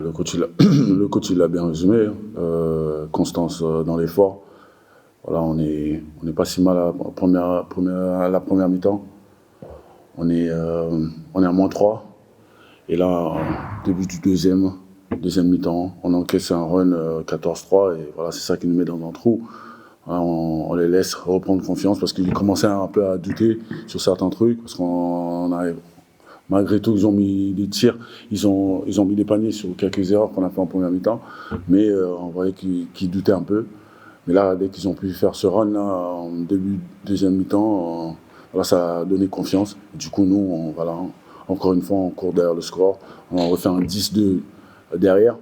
Le coach, le coach, il l'a bien résumé, hein. Constance dans l'effort. Voilà, on est pas si mal à la première mi-temps. On est à -3. Et là, début du deuxième mi-temps, on encaisse un run 14-3. Et voilà, c'est ça qui nous met dans un trou. Voilà, on les laisse reprendre confiance parce qu'ils commençaient un peu à douter sur certains trucs. Parce qu'on arrive. Malgré tout, ils ont mis des tirs, ils ont mis des paniers sur quelques erreurs qu'on a fait en première mi-temps, mais on voyait qu'ils doutaient un peu. Mais là, dès qu'ils ont pu faire ce run là, en début deuxième mi-temps, voilà, ça a donné confiance. Et du coup, nous, voilà, encore une fois, on court derrière le score. On refait un 10-2 derrière,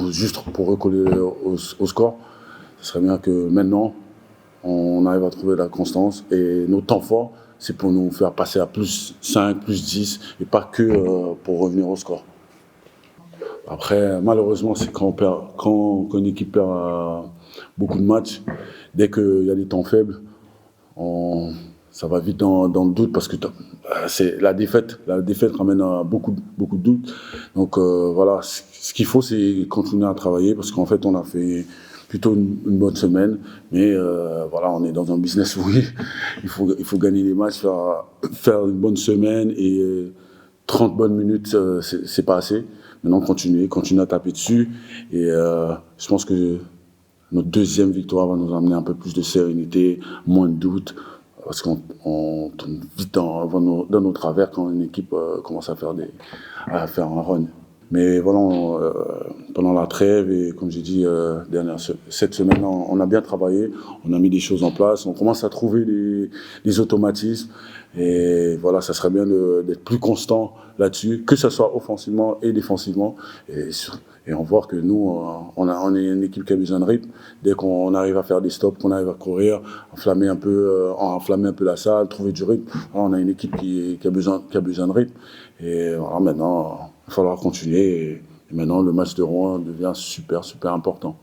juste pour recoller au score. Ce serait bien que maintenant, on arrive à trouver la constance et nos temps forts, c'est pour nous faire passer à +5, +10 et pas que pour revenir au score. Après, malheureusement, c'est quand une équipe perd beaucoup de matchs, dès qu'il y a des temps faibles, ça va vite dans le doute parce que c'est la défaite. La défaite ramène à beaucoup de doutes. Donc voilà, ce qu'il faut, c'est continuer à travailler parce qu'en fait, on a fait plutôt une bonne semaine, mais voilà, on est dans un business où il faut gagner les matchs, faire une bonne semaine et 30 bonnes minutes, c'est pas assez. Maintenant, continuer à taper dessus et je pense que notre deuxième victoire va nous amener un peu plus de sérénité, moins de doute, parce qu'on tourne vite dans nos travers quand une équipe commence à faire un run. Mais voilà, pendant la trêve et comme j'ai dit, cette semaine, on a bien travaillé, on a mis des choses en place, on commence à trouver des automatismes. Et voilà, ça serait bien d'être plus constant là-dessus, que ce soit offensivement et défensivement. Et on voit que nous, on est une équipe qui a besoin de rythme. Dès qu'on arrive à faire des stops, qu'on arrive à courir, enflammer un peu la salle, trouver du rythme, on a une équipe qui a besoin de rythme. Et voilà, maintenant, il va falloir continuer. Et maintenant, le match de Rouen devient super important.